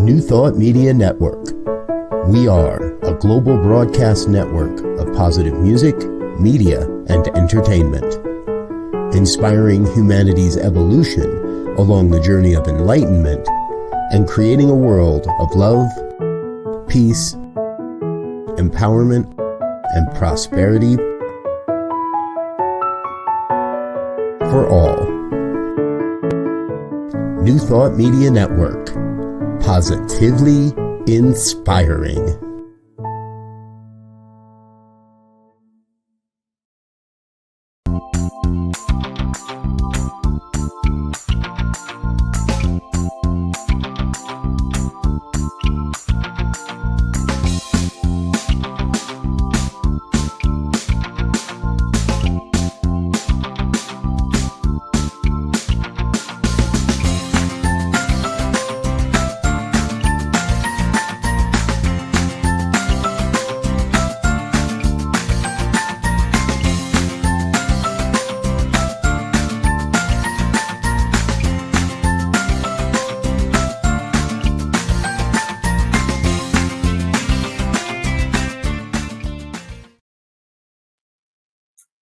New Thought Media Network. We are a global broadcast network of positive music, media, and entertainment, inspiring humanity's evolution along the journey of enlightenment and creating a world of love, peace, empowerment, and prosperity for all. New Thought Media Network. Positively inspiring.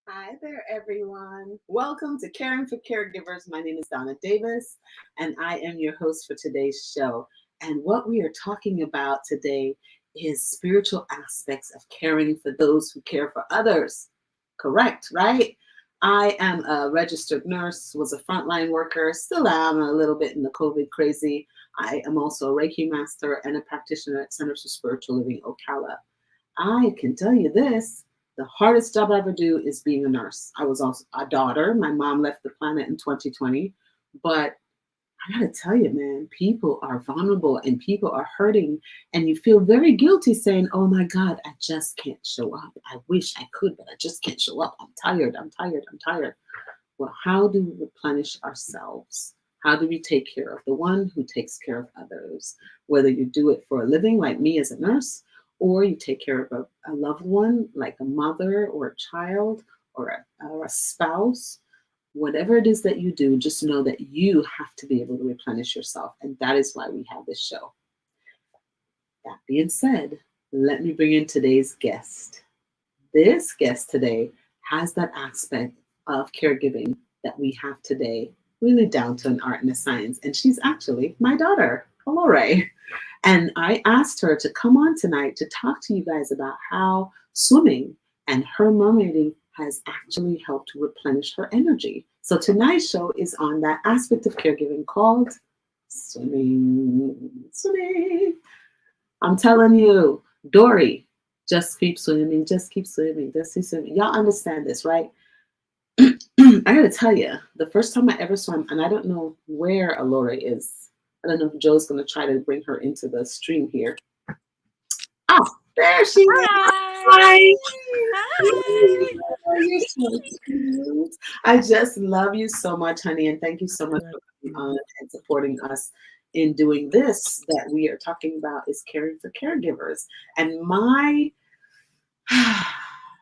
Hi there, everyone. Welcome to Caring for Caregivers. My name is Donna Davis, and I am your host for today's show. And what we are talking about today is spiritual aspects of caring for those who care for others. Correct, right? I am a registered nurse, was a frontline worker, still am a little bit in the COVID crazy. I am also a Reiki master and a practitioner at Centers for Spiritual Living, Ocala. I can tell you this. The hardest job I ever do is being a nurse. I was also a daughter. My mom left the planet in 2020. But I gotta tell you, man, people are vulnerable and people are hurting. And you feel very guilty saying, oh my God, I just can't show up. I wish I could, but I just can't show up. I'm tired. Well, how do we replenish ourselves? How do we take care of the one who takes care of others? Whether you do it for a living, like me as a nurse, or you take care of a loved one, like a mother or a child or a spouse, whatever it is that you do, just know that you have to be able to replenish yourself. And that is why we have this show. That being said, let me bring in today's guest. This guest today has that aspect of caregiving that we have today, really down to an art and a science. And she's actually my daughter. Hello, Ray. And I asked her to come on tonight to talk to you guys about how swimming and her mermaiding has actually helped to replenish her energy. So tonight's show is on that aspect of caregiving called swimming. I'm telling you, Dory, just keep swimming, just keep swimming, just keep swimming. Y'all understand this, right? I gotta tell you, the first time I ever swam, and I don't know where Alora is. I don't know if Joe's going to try to bring her into the stream here. Oh, there she is. Hi. You're so cute. I just love you so much, honey, and thank you so much for coming on and supporting us in doing this that we are talking about is caring for caregivers. And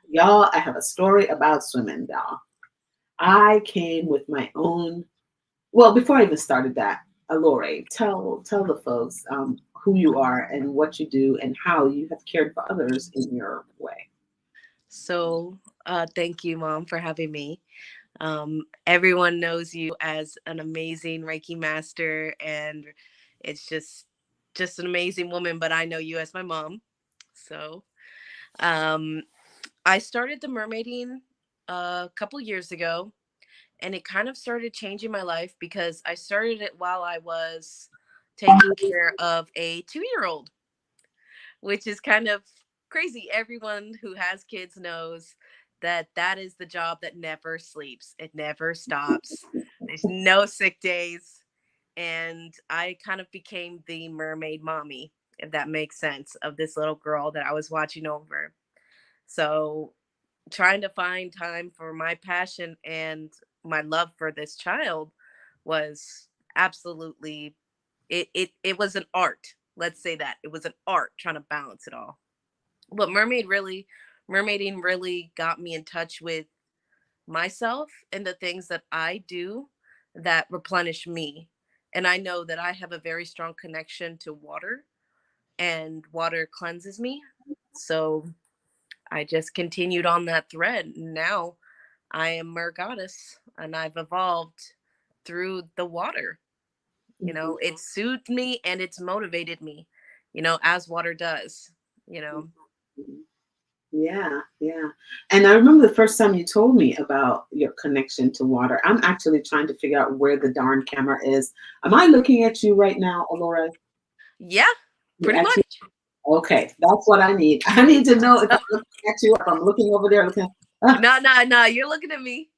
y'all, I have a story about swimming, y'all. I came with my own, well, before I even started that, Alora, tell the folks who you are and what you do and how you have cared for others in your way. So thank you, Mom, for having me. Everyone knows you as an amazing Reiki master, and it's just an amazing woman, but I know you as my mom. So I started the mermaiding a couple years ago. And it kind of started changing my life because I started it while I was taking care of a 2-year-old, which is kind of crazy. Everyone who has kids knows that that is the job that never sleeps. It never stops. There's no sick days. And I kind of became the mermaid mommy, if that makes sense, of this little girl that I was watching over. So trying to find time for my passion and my love for this child was absolutely it was an art. Let's say that. It was an art trying to balance it all. But mermaiding really got me in touch with myself and the things that I do that replenish me And I know that I have a very strong connection to water, and water cleanses me. So I just continued on that thread. Now I am Mer Goddess, and I've evolved through the water. It soothed me and it's motivated me, as water does, you know. Yeah, yeah. And I remember the first time you told me about your connection to water. I'm actually trying to figure out where the darn camera is. Am I looking at you right now, Alora? Yeah, You pretty actually, much. okay, that's what I need. I need to know if I'm looking at you, if I'm looking over there, looking. No, you're looking at me.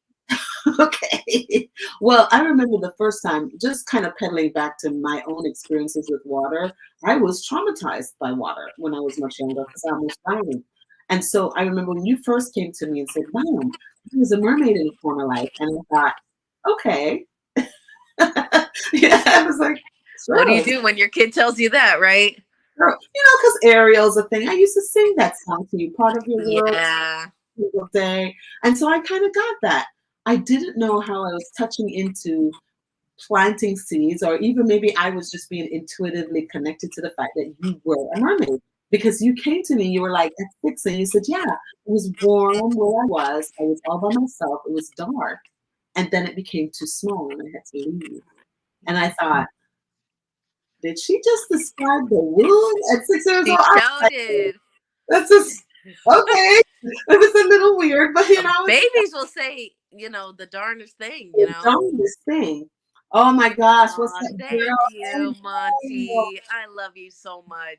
Okay. Well, I remember the first time, just kind of pedaling back to my own experiences with water. I was traumatized by water when I was much younger because I was drowning. And so I remember when you first came to me and said, Mom, I was a mermaid in a former life. And I thought, okay. Yeah, I was like, What do sure, you do when your kid tells you that, right? sure. Because Ariel's a thing. I used to sing that song to you, part of your world. Yeah. Single day. And so I kind of got that. I didn't know how I was touching into planting seeds, or even maybe I was just being intuitively connected to the fact that you were a mermaid. Because you came to me, you were like at 6, and you said, yeah, it was warm where I was all by myself, it was dark, and then it became too small and I had to leave. And I thought, did she just describe the womb at 6 years She old? I was sure like, did. that's just okay. It was a little weird, but Babies will say, the darndest thing, the darndest thing. Oh my gosh, what's Oh, that thank you, girl? Monty. I love you so much.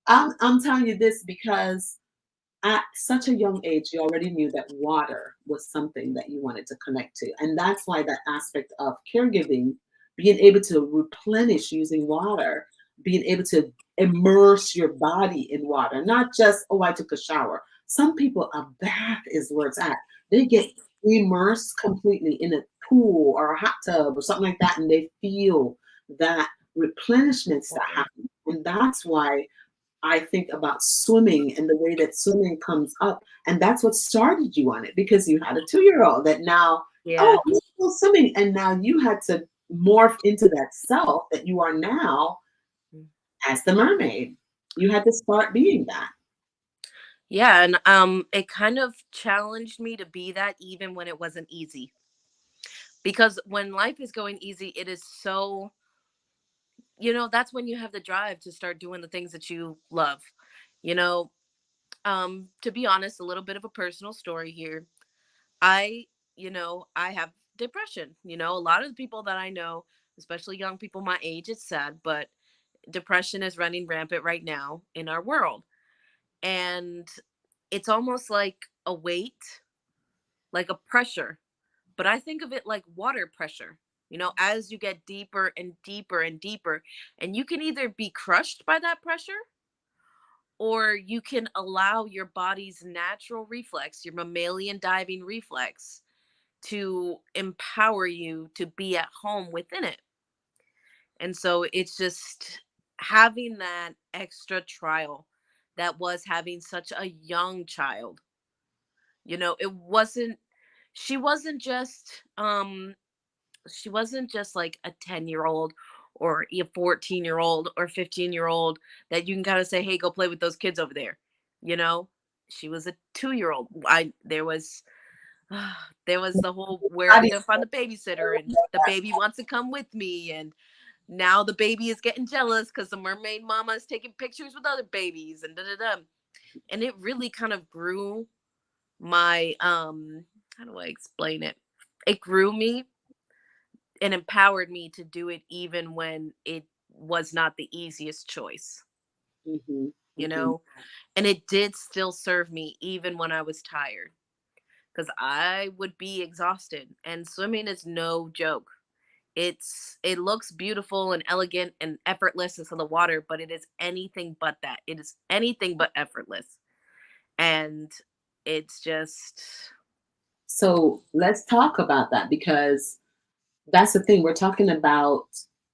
I'm telling you this because at such a young age, you already knew that water was something that you wanted to connect to. And that's why that aspect of caregiving, being able to replenish using water, being able to immerse your body in water, not just, oh, I took a shower. Some people, a bath is where it's at. They get immersed completely in a pool or a hot tub or something like that, and they feel that replenishment that happens. And that's why I think about swimming and the way that swimming comes up. And that's what started you on it because you had a 2-year-old that now, Yeah. oh, let's go swimming. And now you had to morph into that self that you are now as the mermaid. You had to start being that. Yeah, and it kind of challenged me to be that even when it wasn't easy. Because when life is going easy, it is so, that's when you have the drive to start doing the things that you love. You know, to be honest, a little bit of a personal story here. I, I have depression. A lot of the people that I know, especially young people my age, it's sad, but depression is running rampant right now in our world. And it's almost like a weight, like a pressure, but I think of it like water pressure. As you get deeper and deeper and deeper, and you can either be crushed by that pressure, or you can allow your body's natural reflex, your mammalian diving reflex, to empower you to be at home within it. And so it's just having that extra trial that was having such a young child. It wasn't she wasn't just she wasn't just like a 10-year-old or a 14-year-old or 15-year-old that you can kind of say, hey, go play with those kids over there. You know, she was a 2-year-old. I there was the whole where are we gonna find the babysitter, and the baby wants to come with me, and now the baby is getting jealous because the mermaid mama is taking pictures with other babies and da da da. And it really kind of grew my how do I explain it? It grew me and empowered me to do it even when it was not the easiest choice, Mm-hmm, you mm-hmm. know? And it did still serve me even when I was tired because I would be exhausted, and swimming is no joke. It looks beautiful and elegant and effortless into the water, but it is anything but that. It is anything but effortless. And it's just So let's talk about that because that's the thing. We're talking about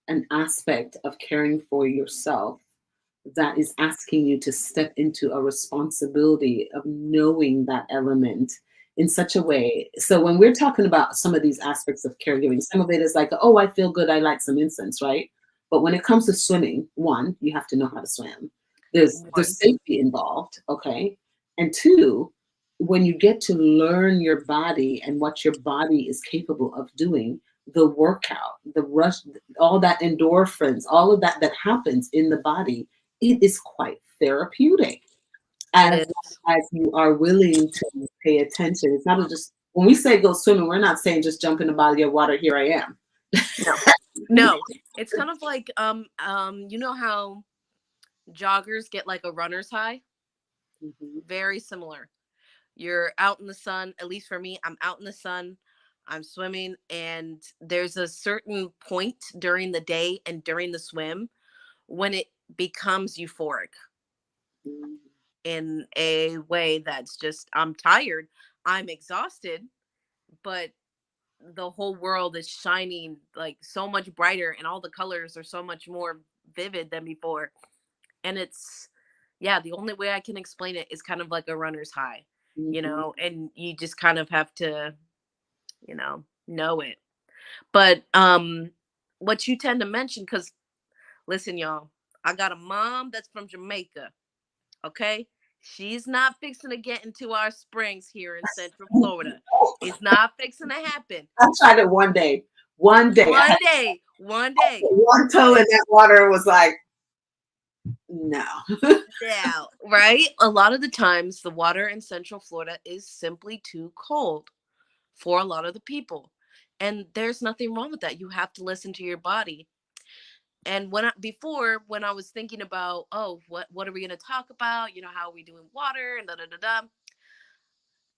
an aspect of caring for yourself that is asking you to step into a responsibility of knowing that element in such a way. So when we're talking about some of these aspects of caregiving, some of it is like, oh, I feel good, I like some incense, right? But when it comes to swimming, one, you have to know how to swim. There's One. safety involved, okay? And two, when you get to learn your body and what your body is capable of doing, the workout, the rush, all that endorphins, all of that that happens in the body, it is quite therapeutic It as is. as you are willing to pay attention. It's not just when we say go swimming, we're not saying just jump in the body of water, here I am. No. No. It's kind of like you know how joggers get like a runner's high? Mhm. Very similar. You're out in the sun, at least for me, I'm out in the sun, I'm swimming, and there's a certain point during the day and during the swim when it becomes euphoric Mhm. in a way that's just, I'm tired, I'm exhausted, but the whole world is shining like so much brighter and all the colors are so much more vivid than before. And it's, yeah, the only way I can explain it is kind of like a runner's high, Mhm. and you just kind of have to, know it. But what you tend to mention, because listen, y'all, I got a mom that's from Jamaica, okay? She's not fixing to get into our springs here in Central Florida. It's not fixing to happen. I tried it one day. One day. I One had day, one day. one toe But in that water was like, no. yeah, right? A lot of the times, the water in Central Florida is simply too cold for a lot of the people. And there's nothing wrong with that. You have to listen to your body. And when I was thinking about, oh, what are we going to talk about? How are we doing water and da da da da.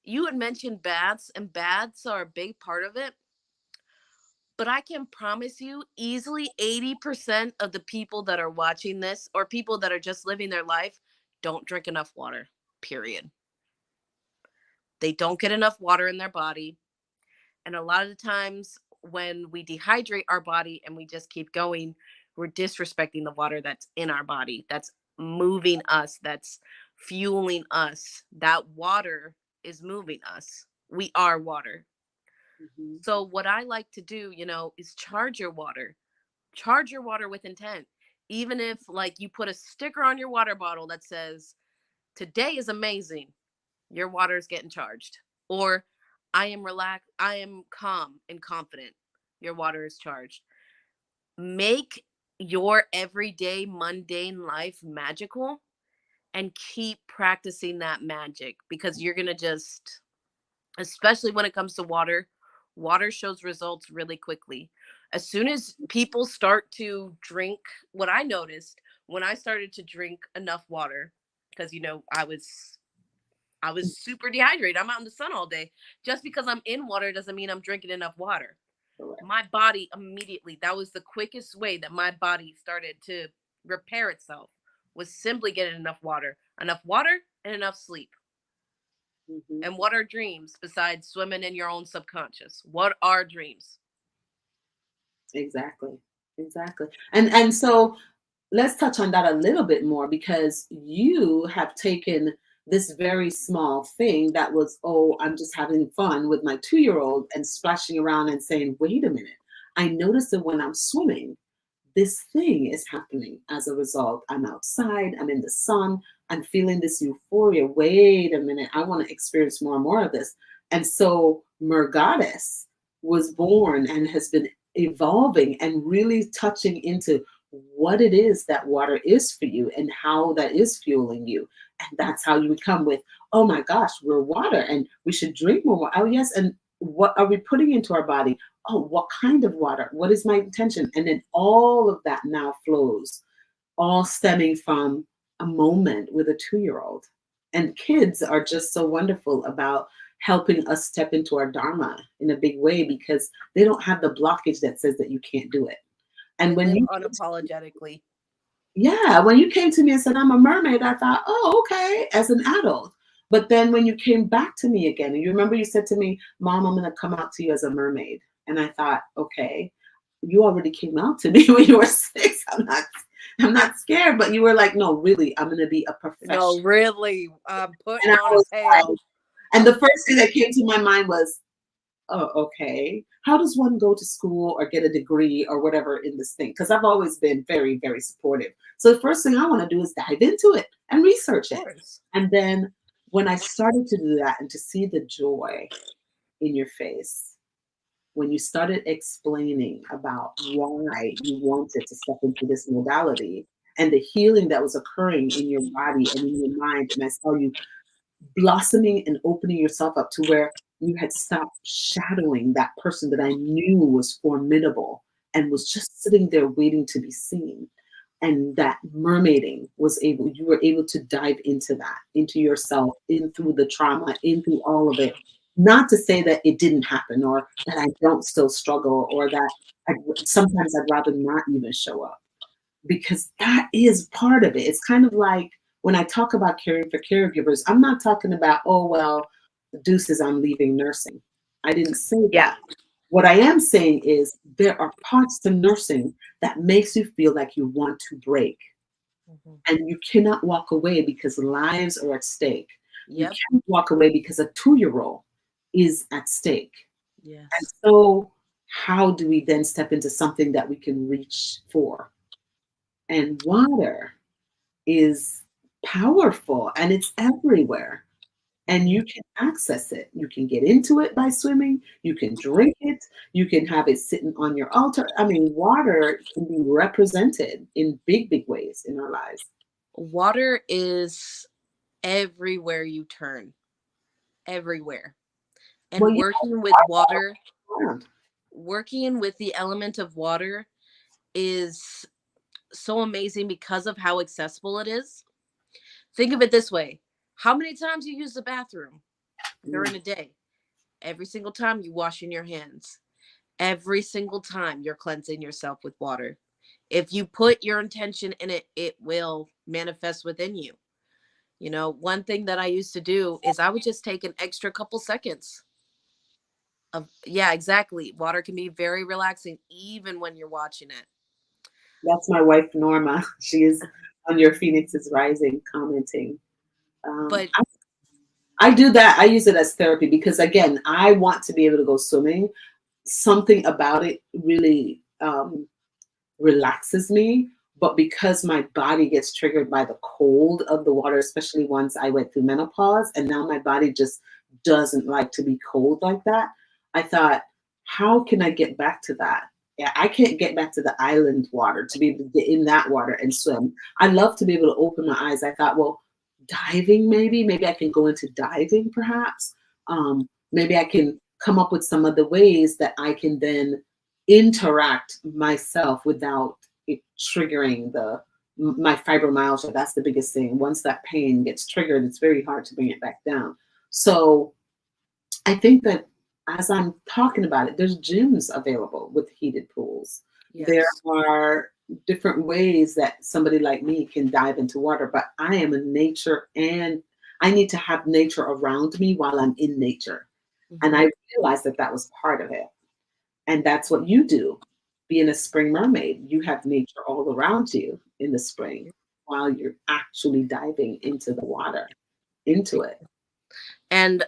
You had mentioned baths, and baths are a big part of it. But I can promise you, easily 80% of the people that are watching this or people that are just living their life don't drink enough water, period. They don't get enough water in their body. And a lot of the times when we dehydrate our body and we just keep going, we're disrespecting the water that's in our body, that's moving us, that's fueling us. That water is moving us. We are water. Mhm. So, what I like to do, is charge your water with intent. Even if, like, you put a sticker on your water bottle that says, today is amazing, your water is getting charged. Or I am relaxed, I am calm and confident, your water is charged. Make your everyday mundane life magical and keep practicing that magic, because you're going to just, especially when it comes to water, water shows results really quickly. As soon as people start to drink, what I noticed when I started to drink enough water, because I was super dehydrated. I'm out in the sun all day. Just because I'm in water doesn't mean I'm drinking enough water. Correct. My body immediately, that was the quickest way that my body started to repair itself, was simply getting enough water and enough sleep. Mhm. And what are dreams besides swimming in your own subconscious? What are dreams? Exactly. Exactly. And so let's touch on that a little bit more, because you have taken this very small thing that was, oh, I'm just having fun with my 2-year-old and splashing around and saying, wait a minute, I notice that when I'm swimming, this thing is happening as a result. I'm outside, I'm in the sun, I'm feeling this euphoria. Wait a minute, I want to experience more and more of this. And so Mergoddess was born and has been evolving and really touching into what it is that water is for you and how that is fueling you. And that's how you would come with, oh my gosh, we're water and we should drink more water. Oh, yes. And what are we putting into our body? Oh, what kind of water? What is my intention? And then all of that now flows, all stemming from a moment with a 2-year-old. And kids are just so wonderful about helping us step into our dharma in a big way, because they don't have the blockage that says that you can't do it. They And when live you, unapologetically. yeah, when you came to me and said, I'm a mermaid, I thought, oh, okay, as an adult. But then when you came back to me again, and you remember you said to me, Mom, I'm going to come out to you as a mermaid. And I thought, okay, you already came out to me when you were 6. I'm not scared. But you were like, no, really, I'm going to be a No, professional. really, I'm putting And I on a was like, tail. And the first thing that came to my mind was, oh, okay. How does one go to school or get a degree or whatever in this thing? Because I've always been very, very supportive. So the first thing I want to do is dive into it and research Of it. course. And then when I started to do that and to see the joy in your face, when you started explaining about why you wanted to step into this modality and the healing that was occurring in your body and in your mind, and I saw you blossoming and opening yourself up to where you had stopped shadowing that person that I knew was formidable and was just sitting there waiting to be seen. And that mermaiding you were able to dive into that, into yourself, in through the trauma, in through all of it. Not to say that it didn't happen or that I don't still struggle or that sometimes I'd rather not even show up, because that is part of it. It's kind of like when I talk about caring for caregivers, I'm not talking about, oh, well, deuces, I'm leaving nursing. I didn't say Yeah. that. What I am saying is there are parts to nursing that makes you feel like you want to break. Mhm. And you cannot walk away because lives are at stake. You Yep. can't walk away because a 2-year-old is at stake. And Yes. so how do we then step into something that we can reach for? And water is powerful and it's everywhere. And Mhm. you can access it. You can get into it by swimming. You can drink it. You can have it sitting on your altar. I mean, water can be represented in big, big ways in our lives. Water is everywhere you turn, everywhere. Well, And yeah, working with the element of water is so amazing because of how accessible it is. Think of it this way. How many times you use the bathroom mm, during a day? Every single time you washing your hands. Every single time you're cleansing yourself with water. If you put your intention in it, it will manifest within you. You know, one thing that I used to do is I would just take an extra couple seconds of, yeah, exactly. Water can be very relaxing even when you're watching it. that's my wife, Norma. She is on your Phoenix is Rising commenting. Um, But I do that. I use it as therapy because, again, I want to be able to go swimming. Something about it really relaxes me. But because my body gets triggered by the cold of the water, especially once I went through menopause, and now my body just doesn't like to be cold like that, I thought, how can I get back to that? Yeah, I can't get back to the island water to be able to get in that water and swim. I love to be able to open my eyes. I thought, well, diving maybe I can go into diving perhaps. Maybe I can come up with some other ways that I can then interact myself without it triggering my fibromyalgia. That's the biggest thing. Once that pain gets triggered, it's very hard to bring it back down. So I think that as I'm talking about it, there's gyms available with heated pools. There yes. are different ways that somebody like me can dive into water, but I am a nature and I need to have nature around me while I'm in nature. And Mhm. I realized that that was part of it. And that's what you do. Being a spring mermaid, you have nature all around you in the spring while you're actually diving into the water, into it. And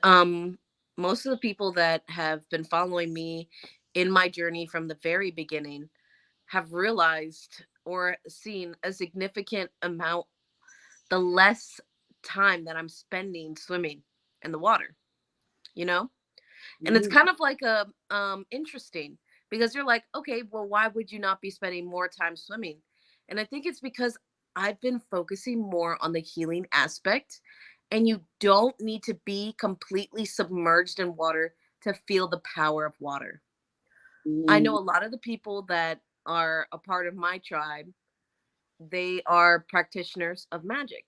most of the people that have been following me in my journey from the very beginning have realized or seen a significant amount the less time that I'm spending swimming in the water, you know? And it's Mm, kind of like a interesting because you're like, okay, well, why would you not be spending more time swimming? And I think it's because I've been focusing more on the healing aspect, and you don't need to be completely submerged in water to feel the power of water. I mm, know a lot of the people that are a part of my tribe, they are practitioners of magic.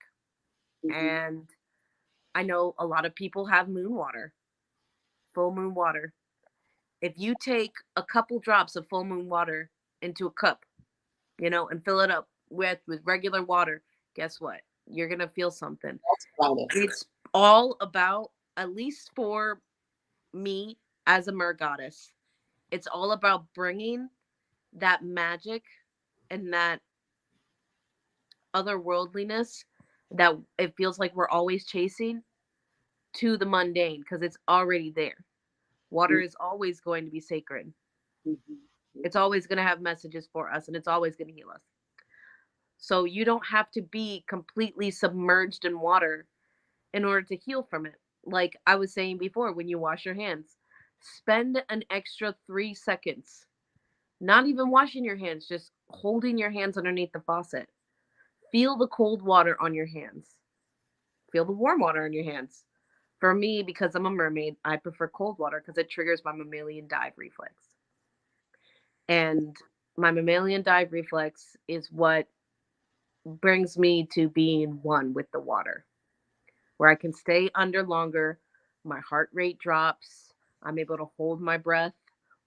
mhm. And I know a lot of people have moon water, full moon water. If you take a couple drops of full moon water into a cup, and fill it up with regular water, guess what? You're going to feel something. That's about it. It's all about, at least for me as a mer goddess, it's all about bringing that magic and that otherworldliness that it feels like we're always chasing to the mundane because it's already there. Water is always going to be sacred. It's always going to have messages for us, and it's always going to heal us. So you don't have to be completely submerged in water in order to heal from it. Like I was saying before, when you wash your hands, spend an extra 3 seconds, not even washing your hands, just holding your hands underneath the faucet. Feel the cold water on your hands. Feel the warm water on your hands. For me, because I'm a mermaid, I prefer cold water because it triggers my mammalian dive reflex. And my mammalian dive reflex is what brings me to being one with the water, where I can stay under longer. My heart rate drops. I'm able to hold my breath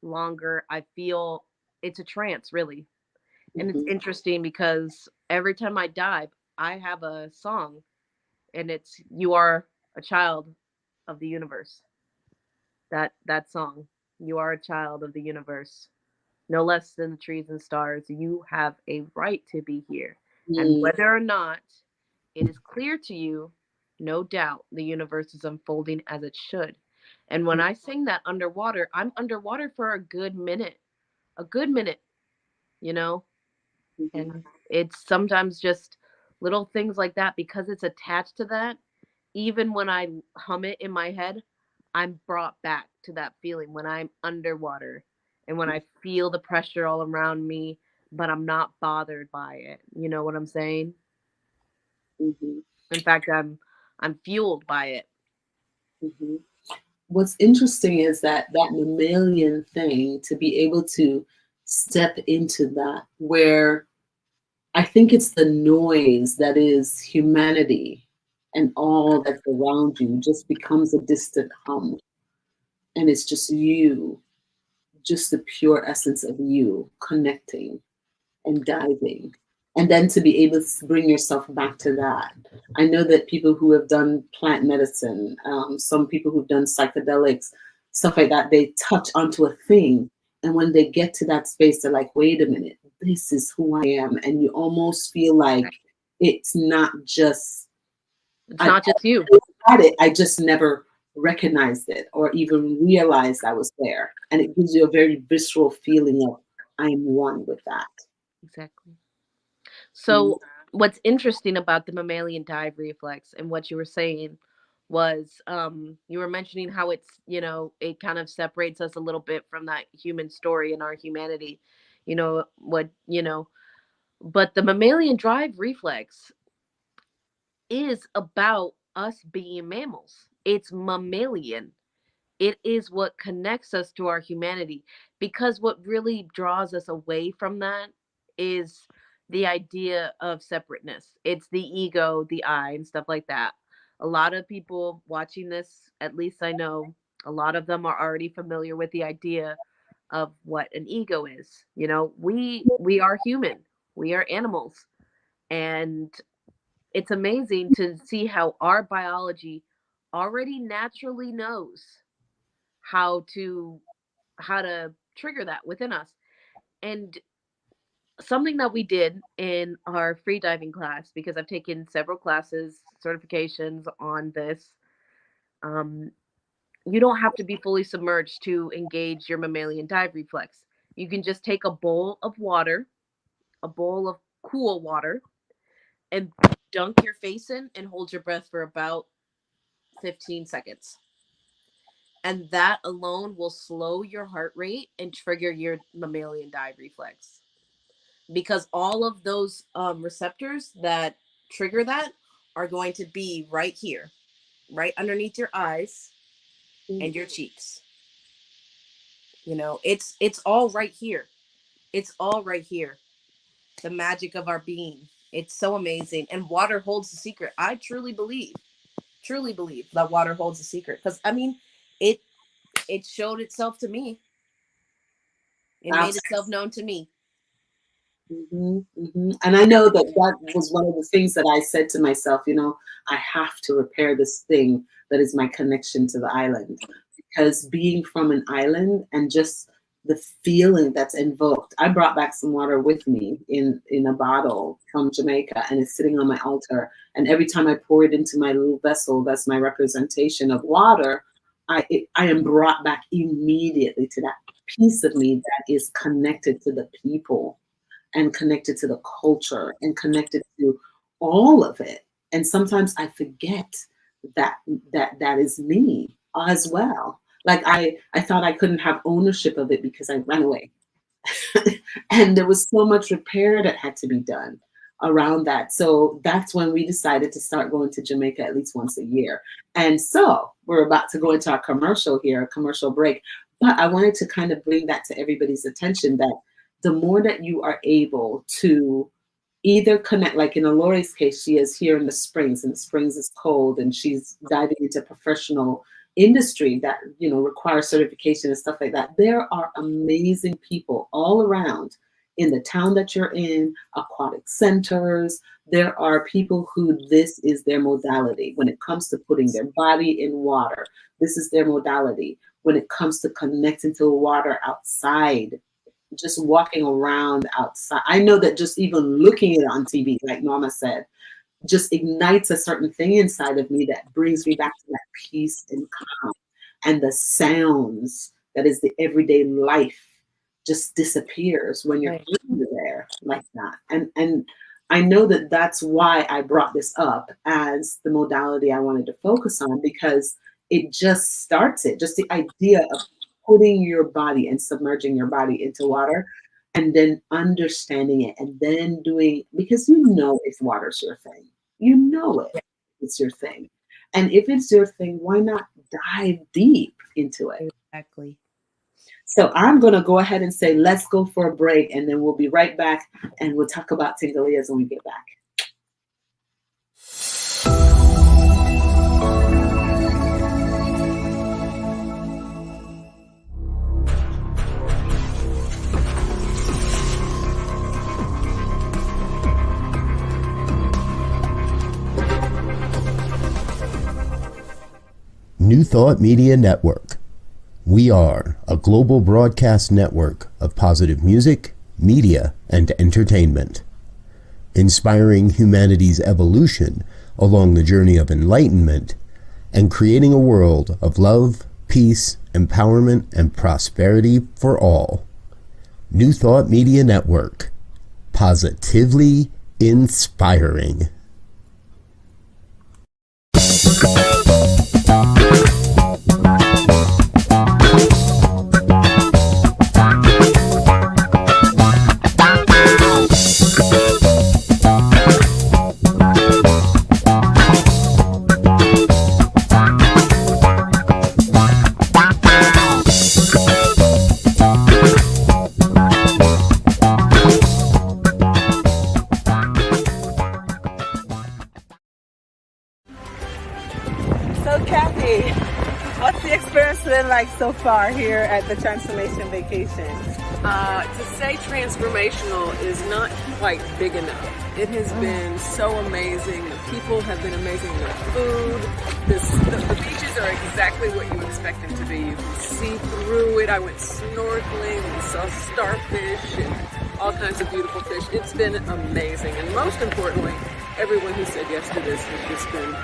longer. I feel it's a trance, really. And it's interesting because every time I dive, I have a song, and it's "You Are a Child of the Universe." That song, "You Are a Child of the Universe. No less than the trees and stars. You have a right to be here. And whether or not it is clear to you, no doubt the universe is unfolding as it should." And when I sing that underwater, I'm underwater for a good minute, you know? And it's sometimes just little things like that because it's attached to that. Even when I hum it in my head, I'm brought back to that feeling when I'm underwater and when I feel the pressure all around me, but I'm not bothered by it. You know what I'm saying? In fact, I'm fueled by it. What's interesting is that mammalian thing, to be able to step into that, where I think it's the noise that is humanity and all that's around you just becomes a distant hum. And it's just you, just the pure essence of you connecting and diving. And then to be able to bring yourself back to that. I know that people who have done plant medicine, some people who've done psychedelics, stuff like that, they touch onto a thing. And when they get to that space, they're like, wait a minute, this is who I am. And you almost feel like it's not just, It's not just you. I just never recognized it or even realized I was there. And it gives you a very visceral feeling of, I'm one with that. Exactly. So what's interesting about the mammalian dive reflex and what you were saying was you were mentioning how it kind of separates us a little bit from that human story and our humanity. But the mammalian drive reflex is about us being mammals. It's mammalian. It is what connects us to our humanity, because what really draws us away from that is the idea of separateness. It's the ego, the I, and stuff like that. A lot of people watching this, at least I know, a lot of them are already familiar with the idea of what an ego is. We are human. We are animals. And it's amazing to see how our biology already naturally knows how to trigger that within us. And something that we did in our free diving class, because I've taken several classes, certifications on this, you don't have to be fully submerged to engage your mammalian dive reflex. You can just take a bowl of water, a bowl of cool water, and dunk your face in and hold your breath for about 15 seconds. And that alone will slow your heart rate and trigger your mammalian dive reflex. Because all of those receptors that trigger that are going to be right here, right underneath your eyes and your cheeks. It's all right here. It's all right here. The magic of our being. It's so amazing. And water holds the secret. I truly believe that water holds the secret. Because it showed itself to me. It made itself known to me. And I know that was one of the things that I said to myself, I have to repair this thing that is my connection to the island. Because being from an island and just the feeling that's invoked. I brought back some water with me in a bottle from Jamaica, and it's sitting on my altar. And every time I pour it into my little vessel, that's my representation of water, I am brought back immediately to that piece of me that is connected to the people and connected to the culture and connected to all of it. And sometimes I forget that is me as well. Like I thought I couldn't have ownership of it because I ran away. And there was so much repair that had to be done around that. So that's when we decided to start going to Jamaica at least once a year. And so we're about to go into our commercial here, a commercial break. But I wanted to kind of bring that to everybody's attention, that the more that you are able to either connect, like in Lori's case, she is here in the Springs, and the Springs is cold, and she's diving into professional industry that, you know, requires certification and stuff like that. There are amazing people all around in the town that you're in, aquatic centers. There are people who this is their modality when it comes to putting their body in water. This is their modality when it comes to connecting to the water outside, just walking around outside. I know that just even looking at it on TV, like Norma said, just ignites a certain thing inside of me that brings me back to that peace and calm. And the sounds that is the everyday life just disappears when you're there like that. And I know that that's why I brought this up as the modality I wanted to focus on, because it just starts it, just the idea of putting your body and submerging your body into water, and then understanding it, and then doing, because you know if water's your thing, you know it, it's your thing. And if it's your thing, why not dive deep into it? Exactly. So I'm going to go ahead and say, let's go for a break, and then we'll be right back, and we'll talk about tingalias when we get back. New Thought Media Network. We are a global broadcast network of positive music, media, and entertainment, inspiring humanity's evolution along the journey of enlightenment and creating a world of love, peace, empowerment, and prosperity for all. New Thought Media Network. Positively inspiring. Like so far here at the Transformation Vacation? To say transformational is not quite big enough. It has been so amazing. The people have been amazing. The food, the beaches are exactly what you expect them to be. You can see through it. I went snorkeling and saw starfish and all kinds of beautiful fish. It's been amazing. And most importantly, everyone who said yes to this has just been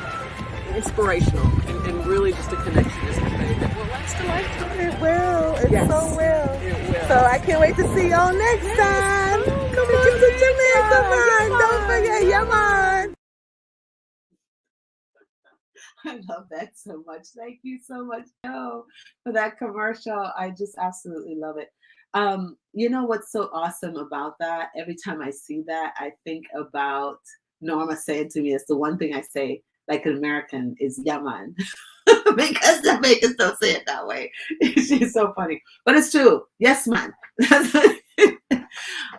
inspirational and really just a connection has been made that will last a lifetime. It will. It Yes. so will. It will. So I can't wait to see y'all next time. Come on to Jamaica, man. Don't forget, Yaman. I love that so much. Thank you so much, Joe, for that commercial. I just absolutely love it. You know what's so awesome about that? Every time I see that, I think about Norma saying to me, it's the one thing I say like an American is Yaman. Because Jamaicans don't say it that way. She's so funny. But it's true. Yes, man.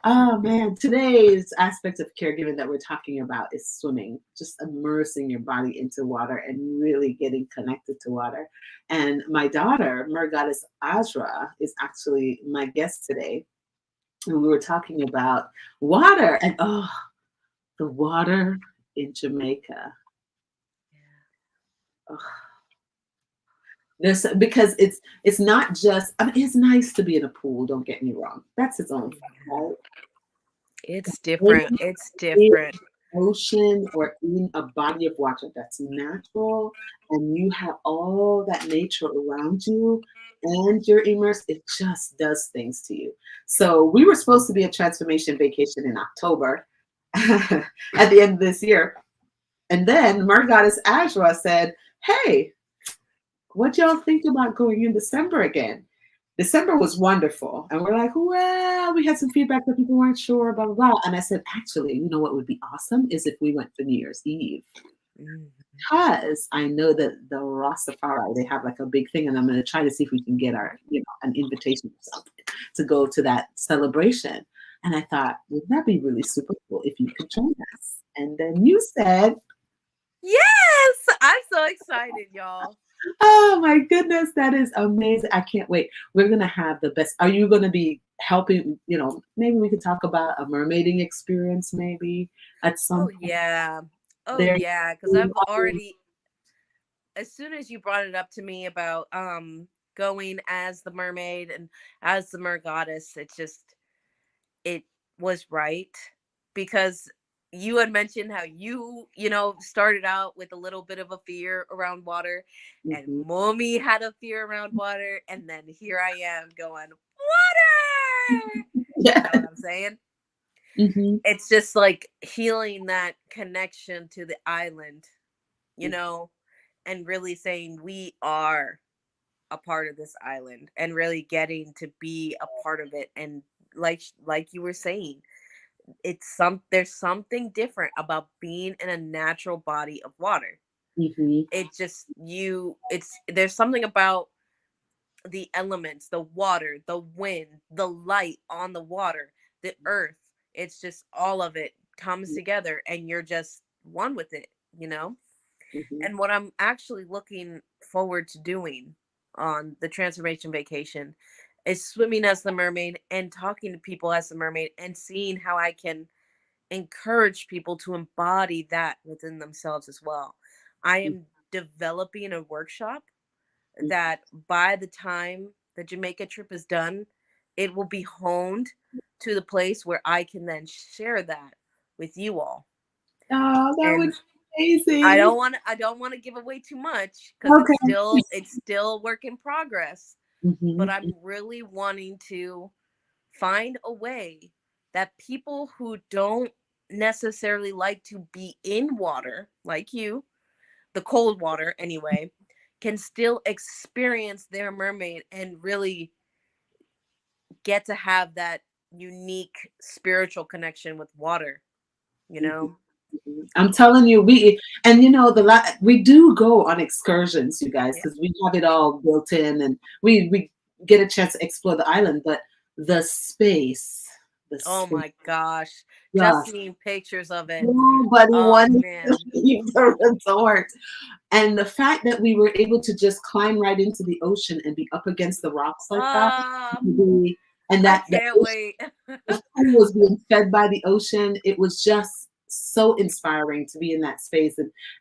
Oh, man. Today's aspect of caregiving that we're talking about is swimming. Just immersing your body into water and really getting connected to water. And my daughter, Mergoddess Azra, is actually my guest today. And we were talking about water. And the water in Jamaica. Oh. There's because it's not just. I mean, it's nice to be in a pool. Don't get me wrong. That's its own fun, right? It's different. It's In different. ocean or in a body of water that's natural, and you have all that nature around you, and you're immersed, it just does things to you. So we were supposed to be a transformation vacation in October at the end of this year, and then Mer Goddess Azra said, "Hey, what y'all think about going in December again?" December was wonderful. And we're like, well, we had some feedback that people weren't sure, blah, blah, blah. And I said, actually, you know what would be awesome is if we went for New Year's Eve. Mhm. Because I know that the Rastafari, they have like a big thing, and I'm going to try to see if we can get an invitation or something to go to that celebration. And I thought, wouldn't that be really super cool if you could join us? And then you said, Yes, I'm so excited, y'all. oh my goodness, that is amazing. I can't wait. We're going to have the best. Are you going to be helping, maybe we could talk about a mermaiding experience maybe at some Oh point yeah. Oh there. yeah, because I've already, as soon as you brought it up to me about going as the mermaid and as the mer goddess, it was right, because you had mentioned how you started out with a little bit of a fear around water, and Mhm. mommy had a fear around water, and then here I am going water. You know Yeah. what I'm saying? Mhm. It's just like healing that connection to the island, you Mhm. know, and really saying we are a part of this island and really getting to be a part of it. And like you were saying, there's something different about being in a natural body of water. Mhm. It just there's something about the elements, the water, the wind, the light on the water, the earth. It's just all of it comes together and you're just one with it, you know? Mhm. And what I'm actually looking forward to doing on the transformation vacation is swimming as the mermaid and talking to people as the mermaid and seeing how I can encourage people to embody that within themselves as well. I am developing a workshop Mhm. that by the time the Jamaica trip is done, it will be honed to the place where I can then share that with you all. Oh, that would And be I amazing. don't want to give away too much because Okay. it's still work in progress, but Mhm. I'm really wanting to find a way that people who don't necessarily like to be in water, like you, the cold water anyway, can still experience their mermaid and really get to have that unique spiritual connection with water, you Mhm. know? Mhm. I'm telling you, we do go on excursions, you guys, Yeah. because we have it all built in, and we get a chance to explore the island. But the space, the Oh space, my gosh. Just just seeing pictures of it. nobody Oh wanted to man. leave the resort. And the fact that we were able to just climb right into the ocean and be up against the rocks like that, Uh, and I that can't wait. the food was being fed by the ocean. It was just so inspiring to be in that space.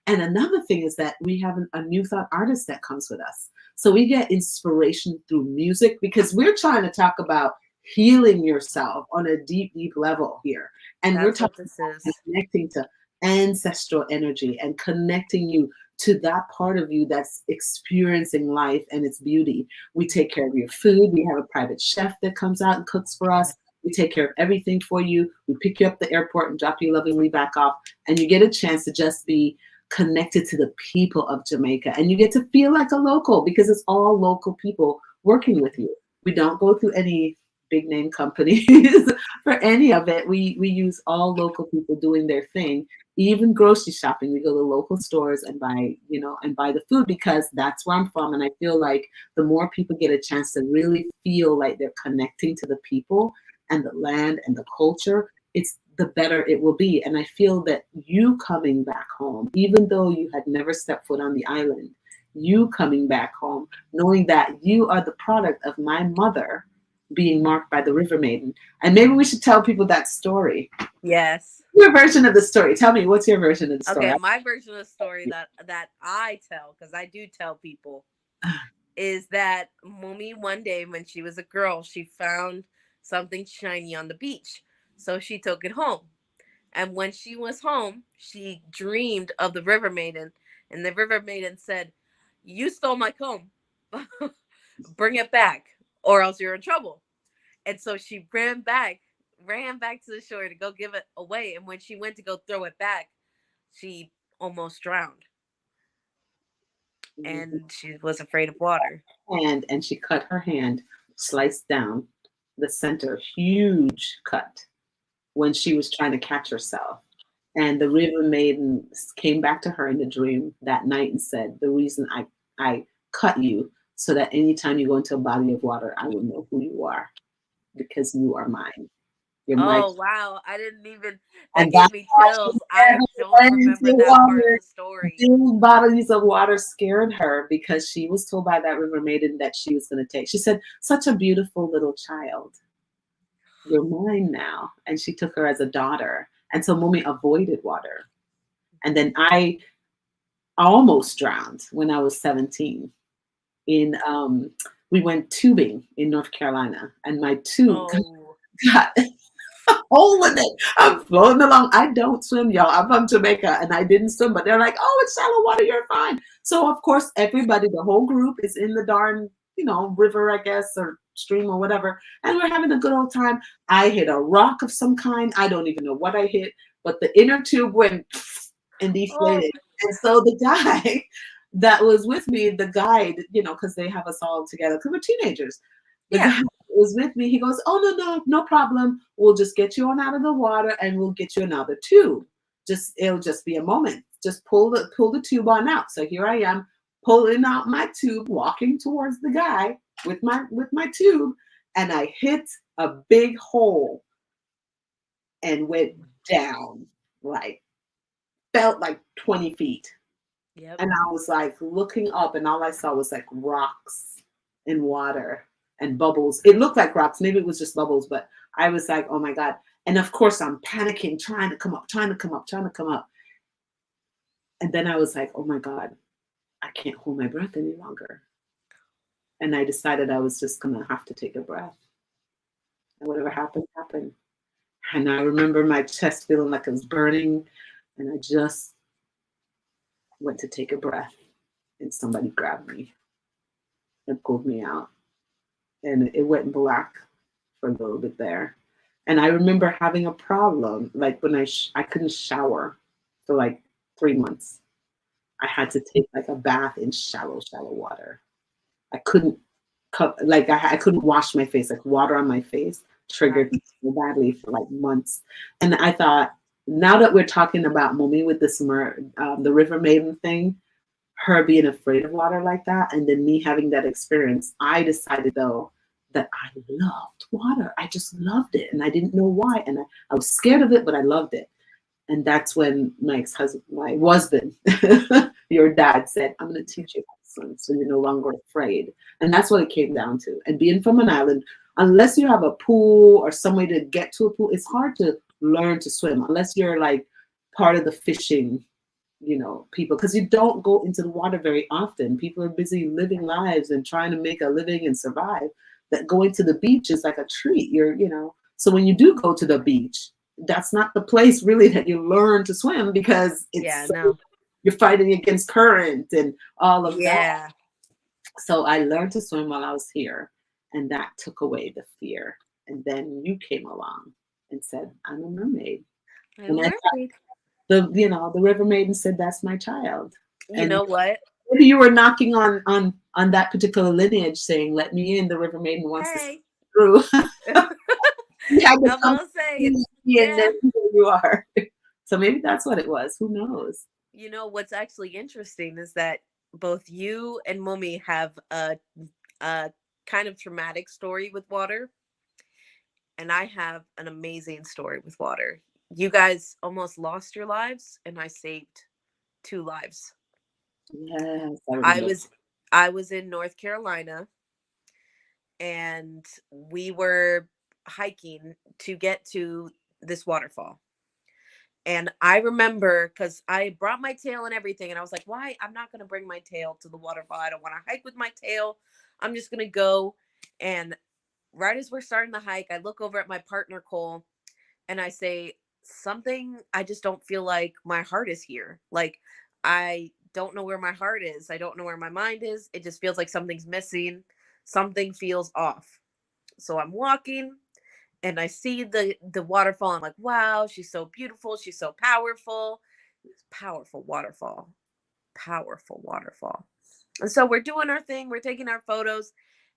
And another thing is that we have a new thought artist that comes with us. So we get inspiration through music because we're trying to talk about healing yourself on a deep, deep level here. And we're That's what talking this about is. connecting to ancestral energy and connecting you to that part of you that's experiencing life and its beauty. We take care of your food. We have a private chef that comes out and cooks for us. We take care of everything for you. We pick you up at the airport and drop you lovingly back off. And you get a chance to just be connected to the people of Jamaica. And you get to feel like a local because it's all local people working with you. We don't go through any big name companies for any of it. We use all local people doing their thing. Even grocery shopping, we go to local stores and buy the food because that's where I'm from. And I feel like the more people get a chance to really feel like they're connecting to the people and the land and the culture, it's the better it will be. And I feel that you coming back home, even though you had never stepped foot on the island, you coming back home, knowing that you are the product of my mother being marked by the River Maiden. And maybe we should tell people that story. Yes. Your version of the story. Tell me, what's your version of the story? Okay, my version of the story that I tell, because I do tell people. is that Mummy one day when she was a girl, she found something shiny on the beach. So she took it home. And when she was home, she dreamed of the River Maiden. And the River Maiden said, "You stole my comb. Bring it back, or else you're in trouble." And so she ran back to the shore to go give it away. And when she went to go throw it back, she almost drowned. And she was afraid of water. And she cut her hand, sliced down the center, huge cut, when she was trying to catch herself. And the River Maiden came back to her in the dream that night and said, "The reason I cut you so that anytime you go into a body of water, I will know who you are, because you are mine. You're my." Oh wow! I didn't even. That And gave that's me why chills. she I don't went remember into that part of water. the story. Big bodies of water scared her because she was told by that River Maiden that she was going to take. She said, "Such a beautiful little child. You're mine now." And she took her as a daughter. And so Mummy avoided water. And then I almost drowned when I was 17. We went tubing in North Carolina, and my tube Oh, got a hole in it. I'm floating along. I don't swim, y'all. I'm from Jamaica, and I didn't swim, but they're like, "Oh, it's shallow water. You're fine." So of course, everybody, the whole group, is in the darn, river, I guess, or stream or whatever, and we're having a good old time. I hit a rock of some kind. I don't even know what I hit, but the inner tube went and oh, deflated. And so the guy that was with me, the guide, because they have us all together, because we're teenagers. The yeah. guy was with me. He goes, "Oh, no problem. We'll just get you on out of the water and we'll get you another tube. It'll just be a moment. Just pull the tube on out." So here I am pulling out my tube, walking towards the guy with my tube, and I hit a big hole and went down, like felt like 20 feet. Yep. And I was like looking up, and all I saw was like rocks and water and bubbles. It looked like rocks. Maybe it was just bubbles, but I was like, "Oh my God." And of course, I'm panicking, trying to come up, trying to come up, trying to come up. And then I was like, "Oh my God, I can't hold my breath any longer." And I decided I was just going to have to take a breath. And whatever happened, happened. And I remember my chest feeling like it was burning. And I just went to take a breath. And somebody grabbed me and pulled me out. And it went black for a little bit there. And I remember having a problem, like when I couldn't shower for like 3 months. I had to take like a bath in shallow water. I couldn't I couldn't wash my face. Like water on my face triggered me so badly for like months. And I thought, now that we're talking about Mummy with this the River Maiden thing, her being afraid of water like that, and then me having that experience, I decided though that I loved water. I just loved it, and I didn't know why. And I was scared of it, but I loved it. And that's when my husband, your dad, said, "I'm going to teach you how to swim so you're no longer afraid." And that's what it came down to. And being from an island, unless you have a pool or some way to get to a pool, it's hard to learn to swim unless you're like part of the fishing, people, because you don't go into the water very often. People are busy living lives and trying to make a living and survive. That going to the beach is like a treat. So when you do go to the beach, that's not the place really that you learn to swim, because you're fighting against current and all of that. So I learned to swim while I was here, and that took away the fear. And then you came along and said, "I'm a mermaid." I'm a mermaid. The River Maiden said, "That's my child." You know what? Maybe you were knocking on that particular lineage, saying, "Let me in." The River Maiden wants to see through. I'm gonna say And then here you are. So maybe that's what it was. Who knows? You know what's actually interesting is that both you and Mummy have a kind of traumatic story with water, and I have an amazing story with water. You guys almost lost your lives, and I saved 2 lives. Yes, I was in North Carolina, and we were hiking to get to this waterfall. And I remember because I brought my tail and everything, and I was like, why? I'm not going to bring my tail to the waterfall. I don't want to hike with my tail. I'm just going to go. And right as we're starting the hike, I look over at my partner, Cole, and I say, something, I just don't feel like my heart is here. Like, I don't know where my heart is. I don't know where my mind is. It just feels like something's missing. Something feels off. So I'm walking and I see the waterfall. I'm like, wow, she's so beautiful. She's so powerful. Powerful waterfall. Powerful waterfall. And so we're doing our thing. We're taking our photos.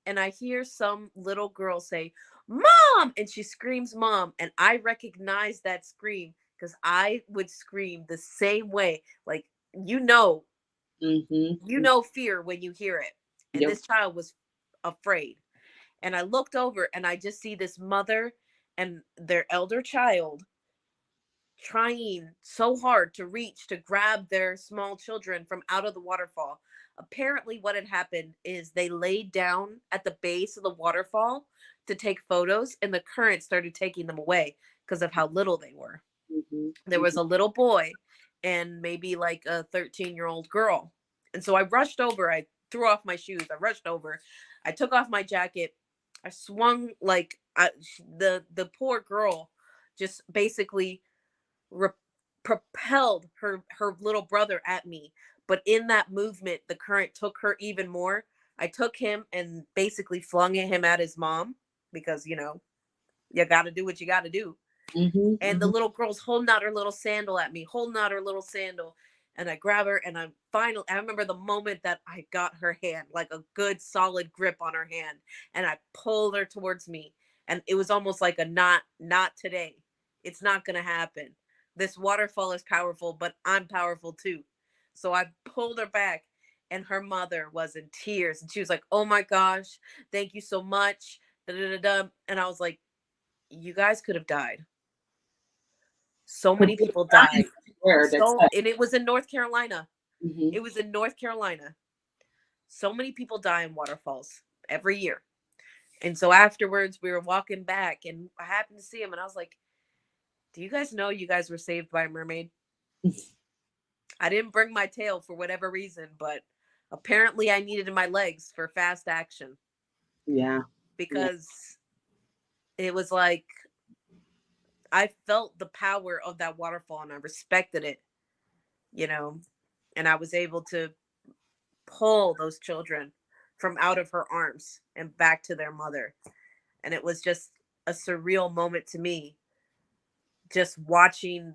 And I hear some little girl say, Mom! And she screams, Mom. And I recognize that scream because I would scream the same way. Like, you know fear when you hear it. And Yep. this child was afraid. And I looked over and I just see this mother and their elder child trying so hard to reach to grab their small children from out of the waterfall. Apparently what had happened is they laid down at the base of the waterfall to take photos, and the current started taking them away because of how little they were. There was a little boy and maybe like a 13-year-old girl. And so I rushed over. I threw off my shoes. I rushed over. I took off my jacket. I swung like the poor girl just basically propelled her little brother at me. But in that movement, the current took her even more. I took him and basically flung him at his mom because, you got to do what you got to do. And the little girl's holding out her little sandal at me, holding out her little sandal. And I grab her and I remember the moment that I got her hand, like a good solid grip on her hand. And I pulled her towards me. And it was almost like a not today. It's not going to happen. This waterfall is powerful, but I'm powerful too. So I pulled her back and her mother was in tears. And she was like, oh my gosh, thank you so much. Da-da-da-da. And I was like, you guys could have died. So many people died. And it was in North Carolina. It was in North Carolina. So many people die in waterfalls every year. And so afterwards we were walking back and I happened to see him and I was like, do you guys know you guys were saved by a mermaid? I didn't bring my tail for whatever reason, but apparently I needed my legs for fast action. Yeah. Because it was like, I felt the power of that waterfall and I respected it, and I was able to pull those children from out of her arms and back to their mother. And it was just a surreal moment to me, just watching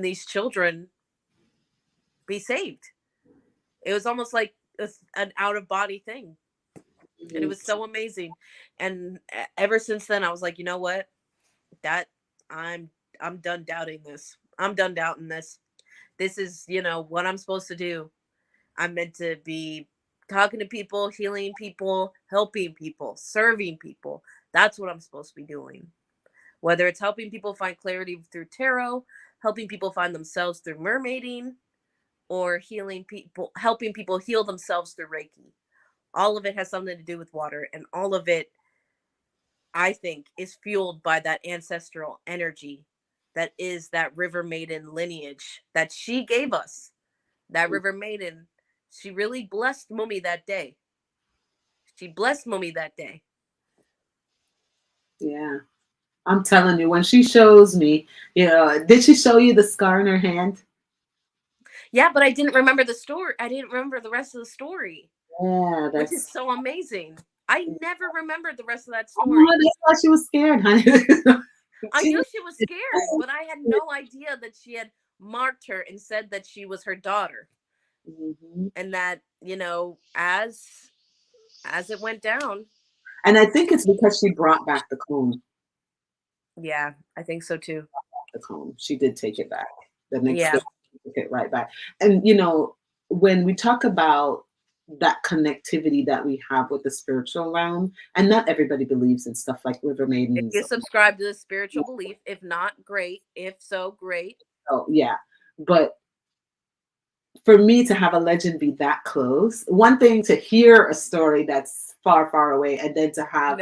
these children be saved. It was almost like an out of body thing. And it was so amazing. And ever since then, I was like, you know what? That I'm done doubting this. I'm done doubting this. This is, what I'm supposed to do. I'm meant to be talking to people, healing people, helping people, serving people. That's what I'm supposed to be doing. Whether it's helping people find clarity through tarot, helping people find themselves through mermaiding, or helping people heal themselves through Reiki. All of it has something to do with water, and all of it, I think, is fueled by that ancestral energy that is that river maiden lineage that she gave us. That river maiden, she really blessed Mummy that day. Yeah. I'm telling you, when she shows me, did she show you the scar in her hand? Yeah, but I didn't remember the story. I didn't remember the rest of the story. Yeah, which is so amazing. I never remembered the rest of that story. Oh, that's why she was scared, honey. I knew she was scared, but I had no idea that she had marked her and said that she was her daughter. And that, as it went down. And I think it's because she brought back the comb. Yeah, I think so too. The comb. She did take it back. The next day, she took it right back. And, when we talk about that connectivity that we have with the spiritual realm, and not everybody believes in stuff like river maidens. If you subscribe to the spiritual belief, if not, great. If so, great. Oh, yeah. But for me to have a legend be that close, one thing to hear a story that's far, far away, and then to have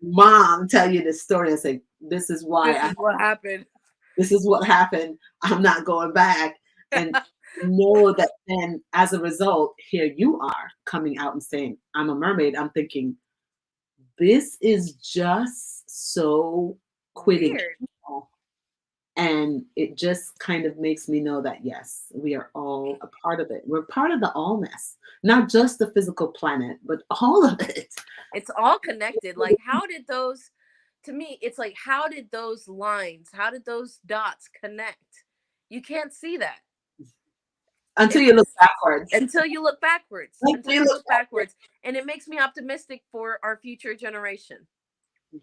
mom tell you this story and say, this is why This is what happened. this is what happened. I'm not going back. And know that then as a result, here you are coming out and saying, I'm a mermaid. I'm thinking, this is just so quitting. Weird. And it just kind of makes me know that, yes, we are all a part of it. We're part of the allness, not just the physical planet, but all of it. It's all connected. Like, how did those, to me, it's like, how did those lines, how did those dots connect? You can't see that. Until you look backwards. Until you look backwards. Until you look backwards. And it makes me optimistic for our future generation. Yeah.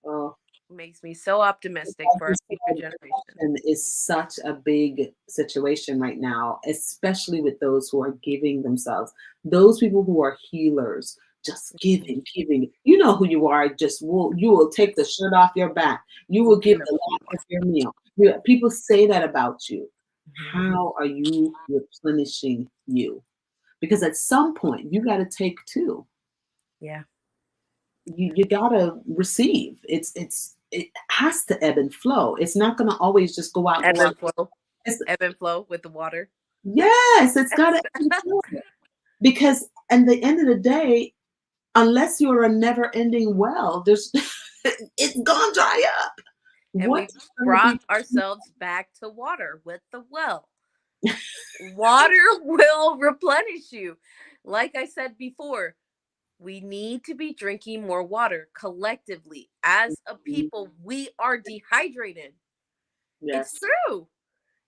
Oh. Makes me so optimistic for our future generation. Is such a big situation right now, especially with those who are giving themselves. Those people who are healers, just giving. You know who you are. You will take the shirt off your back. You will give the last of your meal. People say that about you. How are you replenishing you? Because at some point you got to take too. Yeah. You gotta receive. It has to ebb and flow. It's not gonna always just go out. Ebb and flow with the water. Yes, it's gotta ebb and flow. Because at the end of the day, unless you're a never-ending well, it's gonna dry up. And we brought ourselves back to water with the well. Water will replenish you. Like I said before, we need to be drinking more water collectively. As a people, we are dehydrated. Yes. It's true.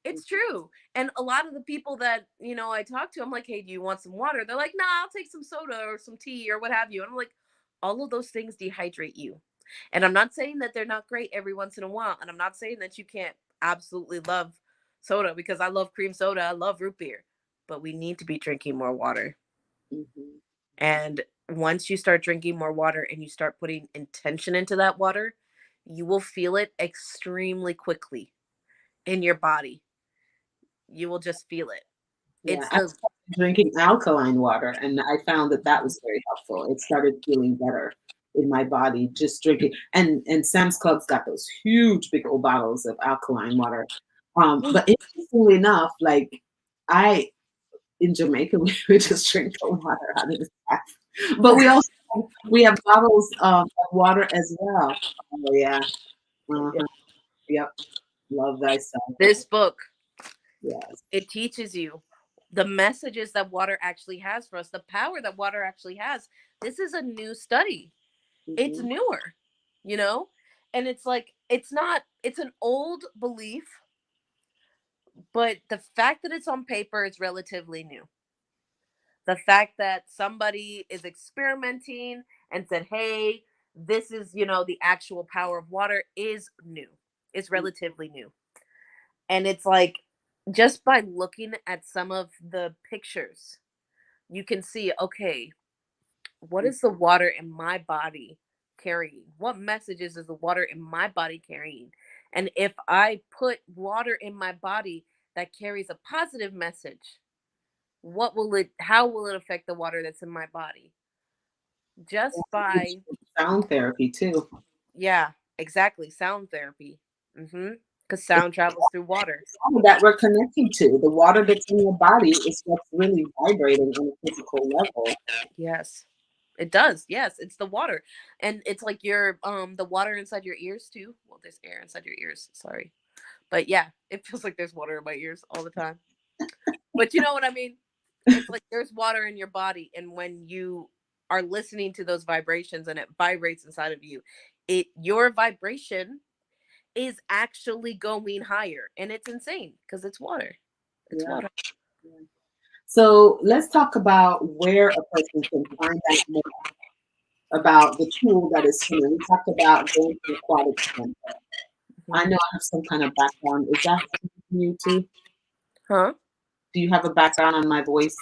It's true. And a lot of the people that, I talk to, I'm like, hey, do you want some water? They're like, nah, I'll take some soda or some tea or what have you. And I'm like, all of those things dehydrate you. And I'm not saying that they're not great every once in a while. And I'm not saying that you can't absolutely love soda, because I love cream soda. I love root beer. But we need to be drinking more water. Mm-hmm. And once you start drinking more water and you start putting intention into that water, you will feel it extremely quickly in your body. You will just feel it. Yeah, I started drinking alkaline water, and I found that was very helpful. It started feeling better in my body just drinking. And Sam's Club's got those huge big old bottles of alkaline water. But interestingly enough, like in Jamaica, we just drink the water out of the tap. But we have bottles of water as well. Oh yeah. Uh-huh. Yep. Love thyself. This book. Yes. It teaches you the messages that water actually has for us, the power that water actually has. This is a new study. Mm-hmm. It's newer, and it's like, it's an old belief, but the fact that it's on paper is relatively new. The fact that somebody is experimenting and said, hey, this is, the actual power of water is new. It's relatively new. And it's like, just by looking at some of the pictures, you can see, okay, what is the water in my body carrying? What messages is the water in my body carrying? And if I put water in my body that carries a positive message, how will it affect the water that's in my body? Just by sound therapy too. Yeah, exactly. Sound therapy. Mm-hmm. Because sound travels through water. That we're connecting to. The water that's in your body is what's really vibrating on a physical level. Yes, it does. Yes, it's the water. And it's like the water inside your ears too. Well, there's air inside your ears. Sorry. But yeah, it feels like there's water in my ears all the time. But you know what I mean? It's like there's water in your body. And when you are listening to those vibrations and it vibrates inside of you, your vibration is actually going higher, and it's insane because it's water. It's water. Yeah. So let's talk about where a person can find out more about the tool that is here. We talked about going to aquatic center. I know I have some kind of background. Is that you too? Huh? Do you have a background on my voice?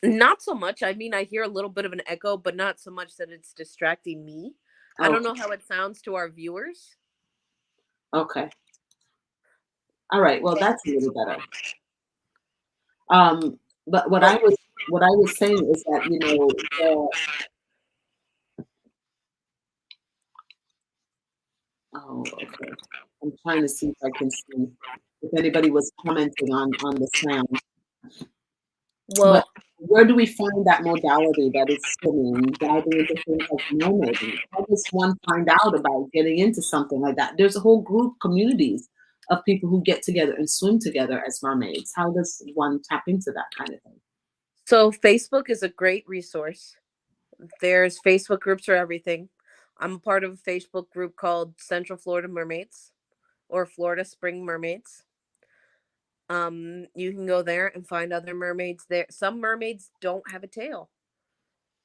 Not so much. I mean, I hear a little bit of an echo, but not so much that it's distracting me. Okay. I don't know how it sounds to our viewers. Okay. All right. Well, that's a little better. But what I was saying is that, Oh, okay. I'm trying to see if I can see if anybody was commenting on the sound. But Well, where do we find that modality that is swimming, diving into things like mermaiding? How does one find out about getting into something like that? There's a whole group, communities of people who get together and swim together as mermaids. How does one tap into that kind of thing? so Facebook is a great resource. There's Facebook groups for everything. I'm a part of a Facebook group called Central Florida Mermaids or Florida Spring Mermaids. You can go there and find other mermaids there. Some mermaids don't have a tail.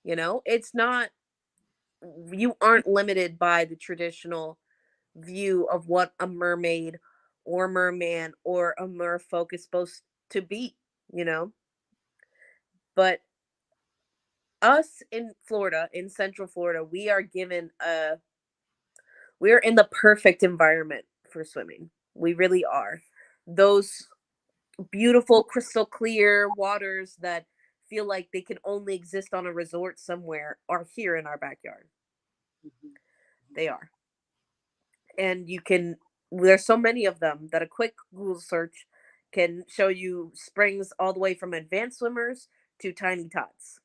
It's not, you aren't limited by the traditional view of what a mermaid or merman or a merfolk is supposed to be, you know. But us in Florida, in Central Florida, we're in the perfect environment for swimming. We really are. Those beautiful crystal clear waters that feel like they can only exist on a resort somewhere are here in our backyard. They are. And there's so many of them that a quick Google search can show you springs all the way from advanced swimmers to tiny tots.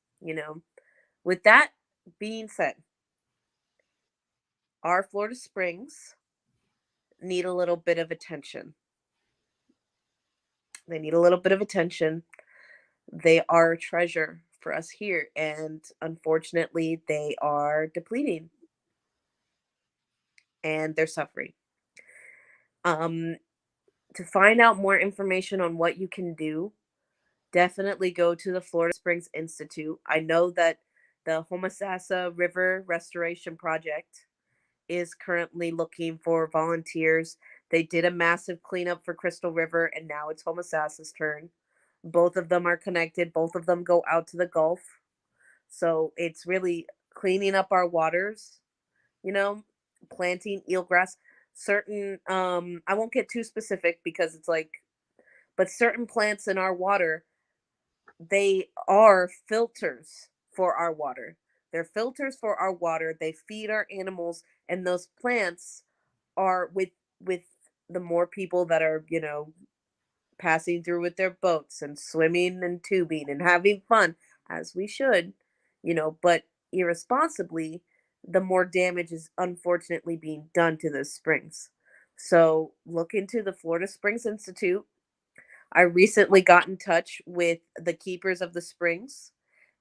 With that being said, our Florida springs need a little bit of attention. They need a little bit of attention. They are a treasure for us here, and unfortunately, they are depleting and they're suffering. Um, to find out more information on what you can do, definitely go to the Florida Springs Institute. I know that the Homosassa River Restoration Project is currently looking for volunteers. They did a massive cleanup for Crystal River, and now it's Homosassa's turn. Both of them are connected. Both of them go out to the Gulf. So it's really cleaning up our waters, you know, planting eelgrass. Certain, I won't get too specific because it's like, but certain plants in our water, they are filters for our water. They're filters for our water. They feed our animals, and those plants are with the more people that are, passing through with their boats and swimming and tubing and having fun, as we should, but irresponsibly, the more damage is unfortunately being done to those springs. So look into the Florida Springs Institute. I recently got in touch with the keepers of the springs.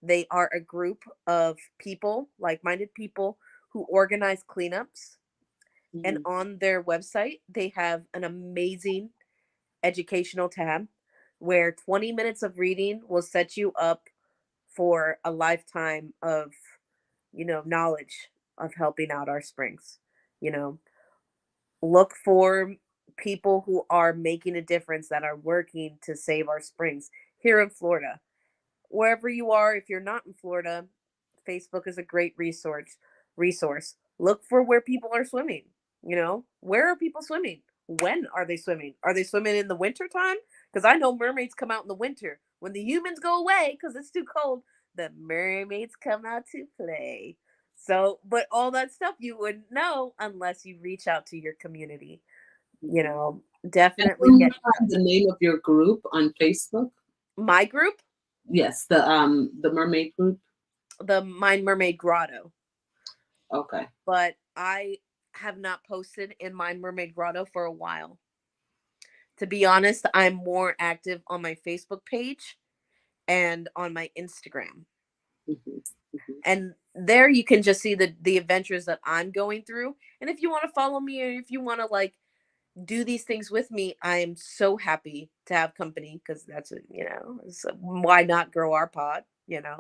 They are a group of people, like minded people, who organize cleanups. And Mhm. on their website, they have an amazing educational tab where 20 minutes of reading will set you up for a lifetime of, knowledge of helping out our springs. You know, look for people who are making a difference, that are working to save our springs here in Florida. Wherever you are, if you're not in Florida, Facebook is a great resource. Look for where people are swimming. Where are people swimming? When are they swimming? Are they swimming in the winter time? Because I know mermaids come out in the winter. When the humans go away because it's too cold, the mermaids come out to play. So, but all that stuff you wouldn't know unless you reach out to your community. You Mhm. know, And definitely can you get in find touch. the name of your group on Facebook? My group, Yes, the mermaid group. the Mind Mermaid Grotto, Okay. but I have not posted in Mind Mermaid Grotto for a while. To be honest, I'm more active on my Facebook page and on my Instagram. Mhm, mhm. And there you can just see the adventures that I'm going through. And if you want to follow me, or if you want to like do these things with me, I am so happy to have company, because that's so why not grow our pod, Yeah.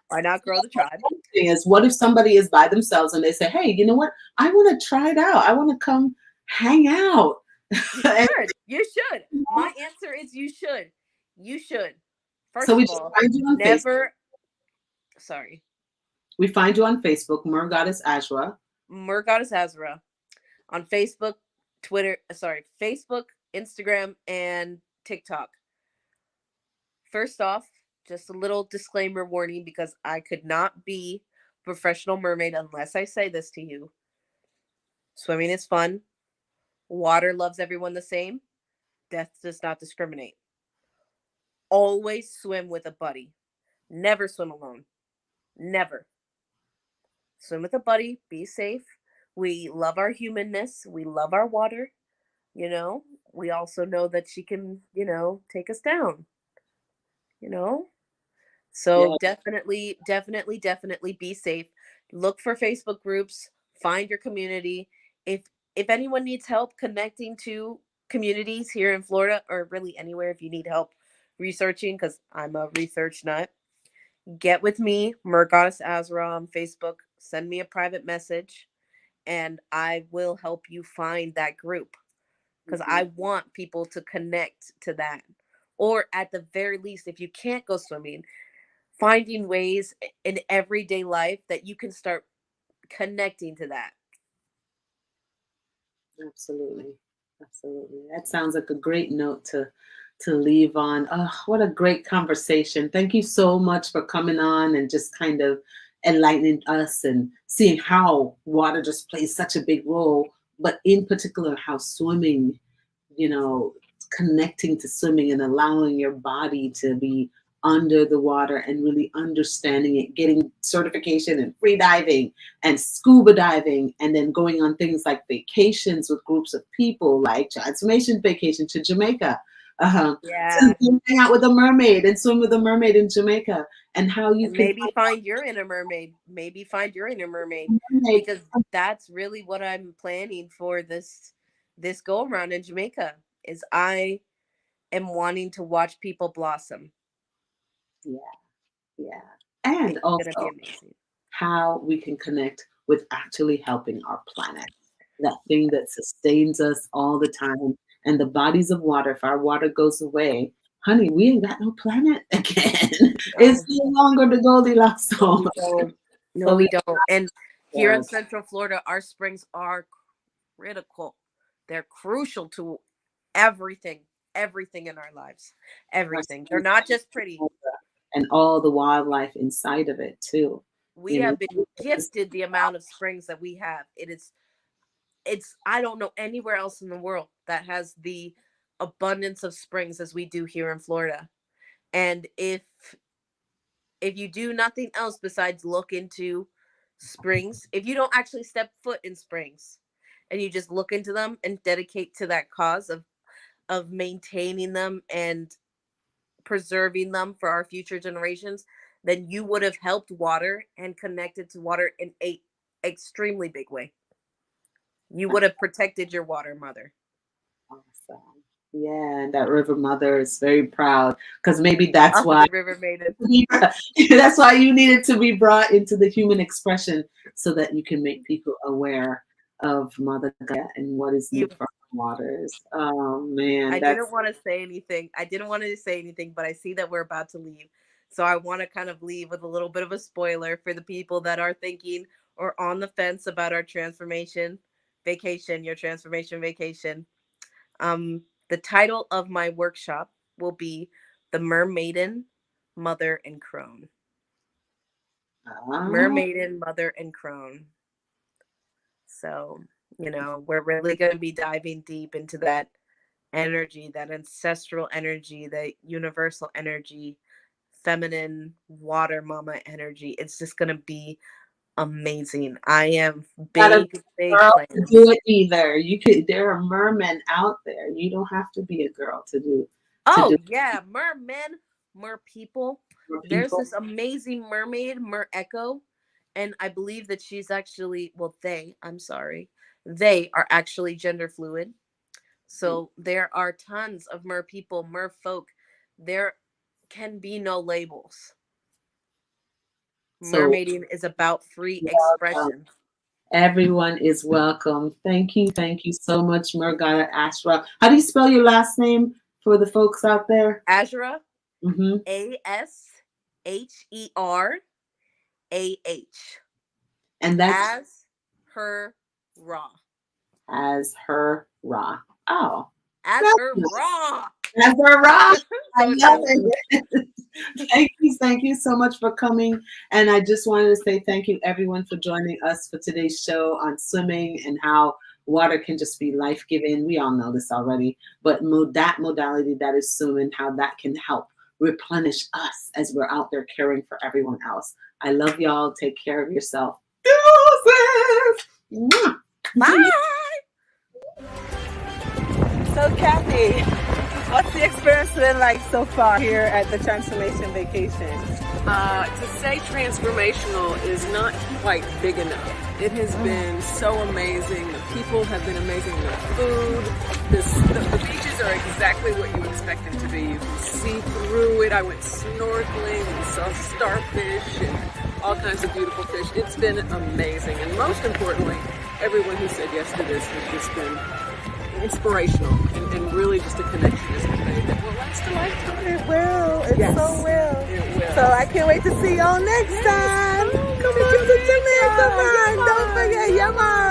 why not grow the tribe? Thing is, what if somebody is by themselves and they say, "Hey, you know what? I want to try it out. I want to come hang out." You And, should. You should. My answer is you should. You should. so First we of just all, find you on Facebook. never. Sorry, We find you on Facebook, Mer Goddess Ashra. Murgoddess Azra on Facebook, Facebook, Instagram, and TikTok. First off, just a little disclaimer warning, because I could not be a professional mermaid unless I say this to you. Swimming is fun. Water loves everyone the same. Death does not discriminate. Always swim with a buddy. Never swim alone. Never. Swim with a buddy. Be safe. We love our humanness. We love our water. You know, we also know that she can, take us down, you know? So Yeah. definitely be safe. Look for Facebook groups, find your community. If anyone needs help connecting to communities here in Florida or really anywhere, if you need help researching, because I'm a research nut, get with me, Goddess Azra on Facebook, send me a private message, and I will help you find that group because I want people to connect to that. Or at the very least, if you can't go swimming, finding ways in everyday life that you can start connecting to that. Absolutely. Absolutely. That sounds like a great note to leave on. Oh, what a great conversation. Thank you so much for coming on and just kind of enlightening us and seeing how water just plays such a big role, but in particular how swimming, connecting to swimming and allowing your body to be under the water and really understanding it, getting certification in free diving and scuba diving, and then going on things like vacations with groups of people, like transformation vacation to Jamaica. Yeah. To hang out with a mermaid and swim with a mermaid in Jamaica, and how you And can maybe find your inner mermaid. mermaid. Because that's really what I'm planning for this go around in Jamaica. Is I am wanting to watch people blossom. Yeah, yeah, and It's gonna be also amazing. how we can connect with actually helping our planet, that thing that sustains us all the time. And the bodies of water, if our water goes away, honey, we ain't got no planet again. It's no longer the Goldilocks No, zone. we don't. No, So we don't. And here in yes, Central Florida, our springs are critical. They're crucial to everything, everything in our lives. our Everything. They're springs not just pretty. and all the wildlife inside of it too. We You know, have been gifted the amount of springs that we have. It's I don't know anywhere else in the world that has the abundance of springs as we do here in Florida. And if you do nothing else besides look into springs, if you don't actually step foot in springs and you just look into them and dedicate to that cause of maintaining them and preserving them for our future generations, then you would have helped water and connected to water in a extremely big way. You would have protected your water mother. awesome. Yeah, and that river mother is very proud because maybe that's why The river maiden. that's why you needed to be brought into the human expression so that you can make people aware of Mother Gaia and what is needed for our waters. Oh man, I that's didn't want to say anything. But I see that we're about to leave. So I want to kind of leave with a little bit of a spoiler for the people that are thinking or on the fence about our transformation vacation, your transformation vacation. The title of my workshop will be The Mermaiden, Mother, and Crone. Mermaiden, Mother, and Crone. So, we're really going to be diving deep into that energy, that ancestral energy, that universal energy, feminine water mama energy. It's just going to be amazing. I am not a big girl to plans. do it either. You could. There are mermen out there. You don't have to be a girl to do. Oh, yeah, mermen, people. For There's people. this amazing mermaid, Mer Echo, and I believe that she's actually, they are actually gender fluid. So there are tons of mer people, mer folk. There can be no labels. So Mermaiding is about free expression. everyone is welcome. Thank you so much, Murgata Ashra. How do you spell your last name for the folks out there? Azura, Mm-hmm. ASHERAH. And that's As her raw. As her Ra. Oh. As her raw. As her Ra. I So love it. Thank you so much for coming. And I just wanted to say thank you everyone for joining us for today's show on swimming and how Water can just be life-giving. We all know this already, but that modality that is swimming, how that can help replenish us as we're out there caring for everyone else. I love y'all. Take care of yourself. Deuces! Bye. So, Kathy, what's the experience been like so far here at the Transformation Vacation? To say transformational is not quite big enough. It has been so amazing. The people have been amazing. The food, the beaches are exactly what you expect them to be. You can see through it. I went snorkeling and saw starfish and all kinds of beautiful fish. It's been amazing. And most importantly, everyone who said yes to this has just been inspirational and really just a connection has been made that will last a lifetime. It will. It Yes. so will. It will. So I can't wait to see y'all next time. Come on to Jamaica, man. Don't forget, yeah, man.